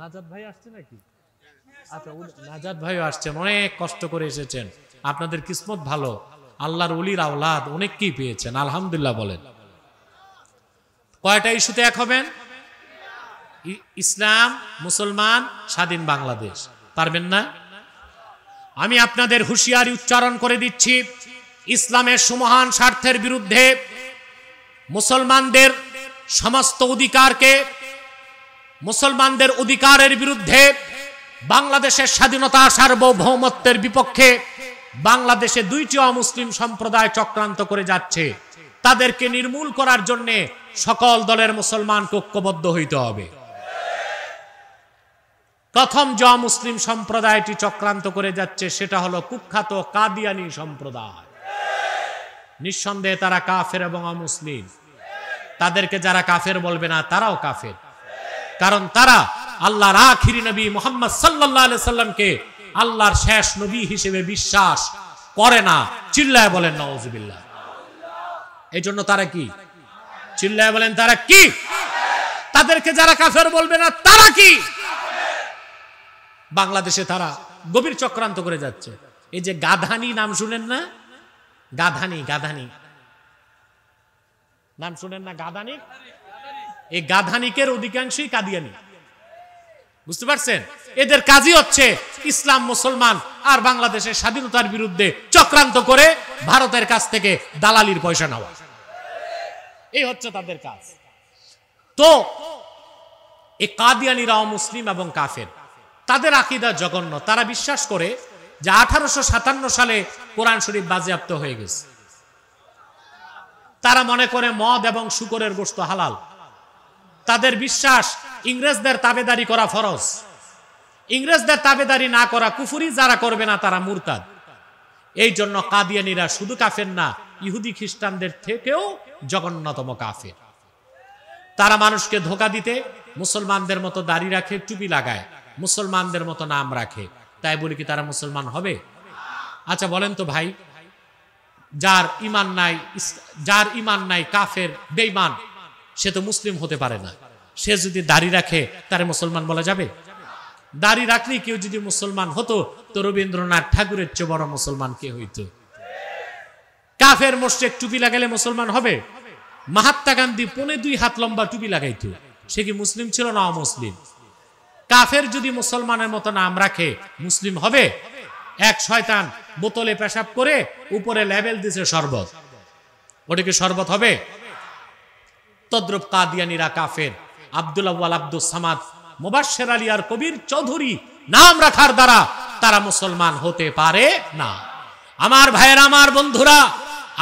নাজাদ ভাই আসছে নাকি? আচ্ছা, নাজাদ ভাইও আসছেন, অনেক কষ্ট করে এসেছেন। আপনাদের কিসমত ভালো, আল্লাহর ওলির আওলাদ অনেককেই পেয়েছেন। আলহামদুলিল্লাহ বলেন। কয়টা ইস্যুতে এক হবেন? ইসলাম, মুসলমান, স্বাধীন বাংলাদেশ। পারবেন না? আমি আপনাদের হুঁশিয়ারি উচ্চারণ করে দিচ্ছি, ইসলামের সুমহান স্বার্থের বিরুদ্ধে, মুসলমানদের সমস্ত অধিকারকে, মুসলমানদের অধিকারের বিরুদ্ধে, বাংলাদেশের স্বাধীনতা সার্বভৌমত্বের বিপক্ষে বাংলাদেশে দুইটি অমুসলিম সম্প্রদায় চক্রান্ত করে যাচ্ছে। তাদেরকে নির্মূল করার জন্য সকল দলের মুসলমানকে ঐক্যবদ্ধ হইতে হবে। প্রথম যে মুসলিম সম্প্রদায়টি চক্রান্ত করে যাচ্ছে সেটা হলো কুখ্যাত কাদিয়ানী সম্প্রদায়। নিঃসন্দেহে তারা কাফের এবং অমুসলিম। তাদেরকে যারা কাফের বলবে না তারাও কাফের, কারণ তারা আল্লাহর আখিরি নবী মুহাম্মদ সাল্লাল্লাহু আলাইহি সাল্লামকে আল্লাহর শেষ নবী হিসেবে বিশ্বাস করে না। চিল্লায় বলেন নাউজুবিল্লাহ। এই জন্য তারা কি? চিল্লায় বলেন তারা কি? তাদেরকে যারা কাফের বলবে না তারা কি? বাংলাদেশে তারা গভীর চক্রান্ত করে যাচ্ছে। এই যে গাধানি নাম শুনেন না? গাধানি, গাধানি নাম শুনেন না? গাধানি, এই গাধানিকের অধিকাংশই কাদিয়ানি। বুঝতে পারছেন? এদের কাজই হচ্ছে ইসলাম, মুসলমান আর বাংলাদেশের স্বাধীনতার বিরুদ্ধে চক্রান্ত করে ভারতের কাছ থেকে দালালির পয়সা নেওয়া। এই হচ্ছে তাদের কাজ। তো এই কাদিয়ানিরা মুসলিম এবং কাফের। তাদের আকীদা জঘন্য। তারা বিশ্বাস করে যে 1857 সালে কোরআন শরীফ বাজেয়াপ্ত হয়ে গেছে। তারা মনে করে মদ এবং শূকরের গোশত হালাল। তাদের বিশ্বাস ইংরেজদের তাবেদারি করা ফরজ, ইংরেজদের তাবেদারি না করা কুফরি, যারা করবে না তারা মুরতাদ। এই জন্য কাদিয়ানীরা শুধু কাফের না, ইহুদি খ্রিস্টানদের থেকেও জঘন্যতম কাফের। তারা মানুষকে ধোঁকা দিতে মুসলমানদের মতো দাড়ি রাখে, টুপি লাগায়, মুসলমানদের মতো নাম রাখে। তাই বলি কি তারা মুসলমান হবে? আচ্ছা বলেন তো ভাই, যার ইমান নাই কাফের, বেঈমান, সে তো মুসলিম হতে পারে না। সে যদি দাড়ি রাখে তারে মুসলমান বলা যাবে? দাড়ি রাখলে কেউ যদি মুসলমান হতো তো রবীন্দ্রনাথ ঠাকুরের চেয়ে বড় মুসলমান কে হইতো? কাফের মোশরেক টুপি লাগালে মুসলমান হবে? মহাত্মা গান্ধী 2.5 হাত লম্বা টুপি লাগাইতো, সে কি মুসলিম ছিল না অমুসলিম? কাফের যদি মুসলমানের মতো নাম রাখে মুসলিম হবে? এক শয়তান বোতলে পেশাব করে উপরে লেবেল দিছে শরবত, ওটা কি শরবত হবে? তদ্রুপ কাদিয়ানীরা কাফের। আব্দুল আউয়াল, আব্দুস সামাদ, মুবাশশির আলী আর কবির চৌধুরী নাম রাখার দ্বারা তারা মুসলমান হতে পারে না। আমার ভাইয়েরা, আমার বন্ধুরা,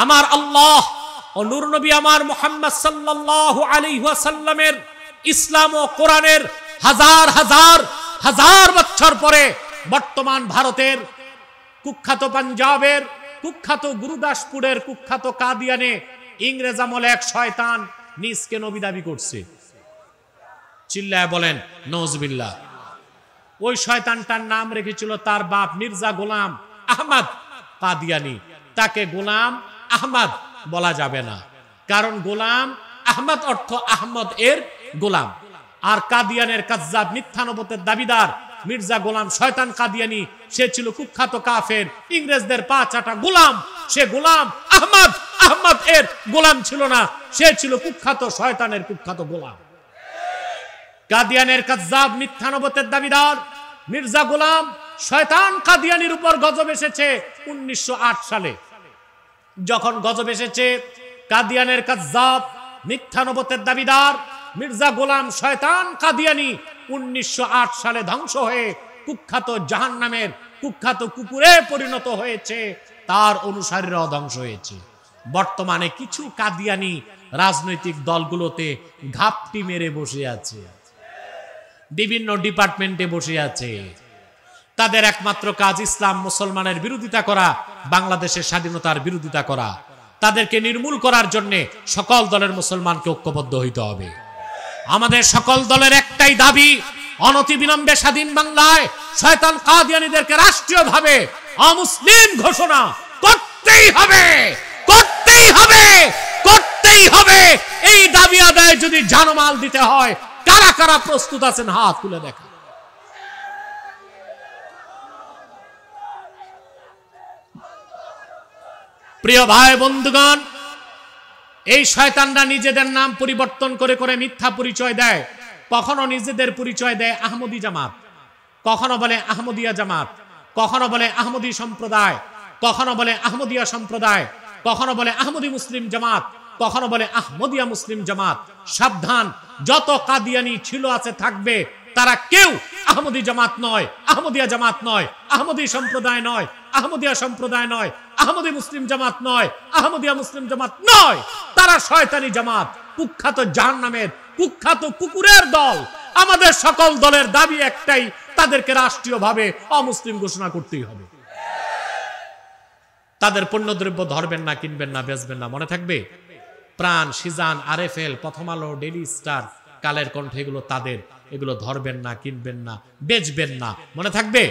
আমার আল্লাহ ও নূর নবী আমার মুহাম্মদ সাল্লাল্লাহু আলাইহি ওয়াসাল্লামের ইসলাম ও কোরআনের হাজার হাজার হাজার বছর পরে বর্তমান ভারতের কুখ্যাত, পাঞ্জাবের কুখ্যাত, গুরুদাসপুরের কুখ্যাত কাদিয়ানে ইংরেজ আমলে এক শয়তান নিজকে নবী দাবি করছে। চিল্লায় বলেন নাউজুবিল্লাহ। ওই শয়তানটার নাম রেখেছিল তার বাপ মির্জা গোলাম আহমদ কাদিয়ানী। তাকে গোলাম আহমদ বলা যাবে না, কারণ গোলাম আহমদ অর্থ আহমদ এর গোলাম। আর কাদিয়ানের কাজ্জাব, মিথ্যা নবুয়তের দাবিদার মির্জা গোলাম শয়তান কাদিয়ানী, সে ছিল কুখ্যাত কাফের, ইংরেজদের পা চাটা গোলাম। সে গোলাম আহমদ, আহমদ এর গোলাম ছিল না, সে ছিল কুখ্যাত শয়তানের কুখ্যাত গোলাম। কাদিয়ানের কাজ্জাব, মিথ্যা নবুয়তের দাবিদার মির্জা গোলাম শয়তান কাদিয়ানীর উপর গজব এসেছে 1908 সালে। যখন গজব এসেছে, কাদিয়ানের কাজ্জাব, মিথ্যা নবুয়তের দাবিদার মির্জা গোলাম শয়তান কাদিয়ানী 1908 সালে ধ্বংস হয়ে কুখ্যাত জাহান্নামের কুখ্যাত কুকুরে পরিণত হয়েছে, তার অনুসারীরাও ধ্বংস হয়েছে। বর্তমানে কিছু কাদিয়ানী রাজনৈতিক দলগুলোতে ঘাপটি মেরে বসে আছে, বিভিন্ন ডিপার্টমেন্টে বসে আছে। তাদের একমাত্র কাজ ইসলাম মুসলমানের বিরোধিতা করা, বাংলাদেশের স্বাধীনতার বিরোধিতা করা। তাদেরকে নির্মূল করার জন্য সকল দলের মুসলমানকে ঐক্যবদ্ধ হইতে হবে। আমাদের সকল দলের একটাই একটাই দাবি, অনতিবিলম্বে স্বাধীন বাংলায় শয়তান কাদিয়ানীদেরকে রাষ্ট্রীয়ভাবে অমুসলিম ঘোষণা করতেই হবে, করতেই হবে, করতেই হবে। এই দাবি আদায়ে যদি জানমাল দিতে হয়, কারা কারা প্রস্তুত আছেন হাত তুলে দেখা। প্রিয় ভাই বন্ধুগণ, এই শয়তানরা নিজেদের নাম পরিবর্তন করে করে মিথ্যা পরিচয় দেয়। কখনো নিজেদের পরিচয় দেয় আহমদী জামাত, কখনো বলে আহমদিয়া জামাত, কখনো বলে আহমদী সম্প্রদায়, কখনো বলে আহমদিয়া সম্প্রদায়, কখনো বলে আহমদী মুসলিম জামাত, কখনো বলে আহমদিয়া মুসলিম জামাত। সাবধান, যত কাদিয়ানি ছিল আছে থাকবে, তারা কেউ আহমদী জামাত নয়, আহমদিয়া জামাত নয়, আহমদী সম্প্রদায় নয়, আহমদিয়া সম্প্রদায় নয়, আহমদী মুসলিম জামাত নয়, আহমদিয়া মুসলিম জামাত নয়। তারা শয়তানি জামাত, কুখ্যাত জাহান্নামের কুখ্যাত কুকুরের দল। আমাদের সকল দলের দাবি একটাই, তাদেরকে রাষ্ট্রীয়ভাবে অমুসলিম ঘোষণা করতেই হবে। তাদের পণ্যদ্রব্য ধরবেন না, কিনবেন না, বেচবেন না, মনে থাকবে। প্রাণ, সিজান, আরএফএল, প্রথম আলো, ডেইলি স্টার, কালের কণ্ঠ, এগুলো তাদের। এগুলো ধরবেন না, কিনবেন না, বেচবেন না, মনে থাকবে।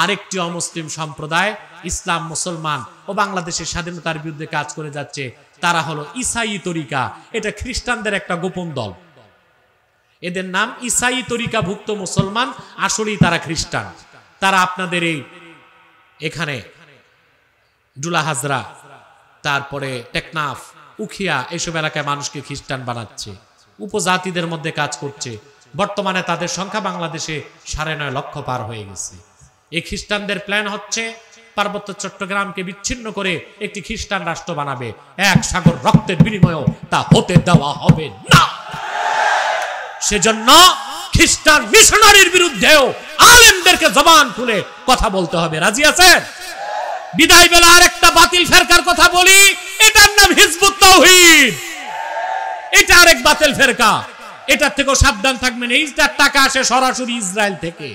আরেকটি অমুসলিম সম্প্রদায় ইসলাম, মুসলমান ও বাংলাদেশের স্বাধীনতার বিরুদ্ধে কাজ করে যাচ্ছে, তারা হলো ইসাই তরিকা। এটা খ্রিস্টানদের একটা গোপন দল। এদের নাম ইসাই তরিকা ভুক্ত মুসলমান, আসলেই তারা খ্রিস্টান। তারা আপনাদের এই এখানে ডুলা হাজরা, তারপরে টেকনাফ, উখিয়া, এইসব এলাকায় মানুষকে খ্রিস্টান বানাচ্ছে, উপজাতিদের মধ্যে কাজ করছে। বর্তমানে তাদের সংখ্যা বাংলাদেশে 9.5 লক্ষ পার হয়ে গেছে। এই খ্রিস্টানদের প্ল্যান হচ্ছে পার্বত্য চট্টগ্রামকে বিচ্ছিন্ন করে একটি খ্রিস্টান রাষ্ট্র বানাবে। 1 সাগর রক্তের বিনিময়েও তা হতে দেওয়া হবে না। সেজন্য খ্রিস্টান মিশনারির বিরুদ্ধেও আলেমদেরকে জবান খুলে কথা বলতে হবে। রাজি আছেন? বিদায় বেলা আরেকটা বাতিল ফেরকার কথা বলি, এটার নাম হিজবুত তাওহীদ। এটা আরেক বাতিল ফেরকা, এটার থেকেও সাবধান থাকবেন। এইটার টাকা আসে সরাসরি ইসরায়েল থেকে।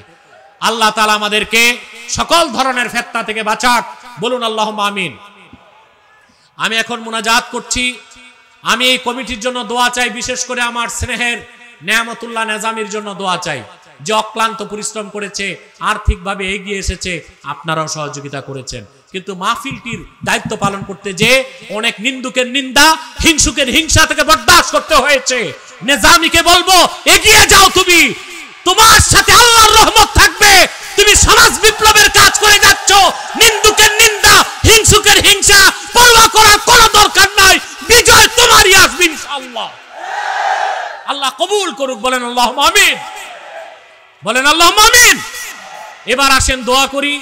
আল্লাহ তাআলা আমাদেরকে সকল ধরনের ফিতনা থেকে বাঁচাক, বলুন আল্লাহুম্মা আমিন। আমি এখন মুনাজাত করছি। আমি এই কমিটির জন্য দোয়া চাই, বিশেষ করে আমার স্নেহের নেয়ামতুল্লাহ নেজামির জন্য দোয়া চাই, যে অক্লান্ত পরিশ্রম করেছে, আর্থিকভাবে এগিয়ে এসেছে, আপনারাও সহযোগিতা করেছেন। কিন্তু মাহফিলটির দায়িত্ব পালন করতে যে অনেক নিন্দুকের নিন্দা, হিংসুকের হিংসা থেকে বরদাস্ত করতে হয়েছে। নেজামিকে বলবো, এগিয়ে যাও, তুমি, তোমার সাথে আল্লাহর রহমত থাকবে। তুমি সমাজ বিপ্লবের কাজ করে যাচ্ছ। নিন্দুকের নিন্দা, হিংসুকের হিংসা পরোয়া করার কোনো দরকার নাই। বিজয় তোমারই আসবে ইনশাআল্লাহ। আল্লাহ কবুল করুক, বলেন আল্লাহুম্মা আমিন, বলেন আল্লাহুম্মা আমিন। এবার আসেন দোয়া করি,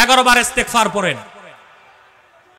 11 বার ইস্তেগফার পড়েন।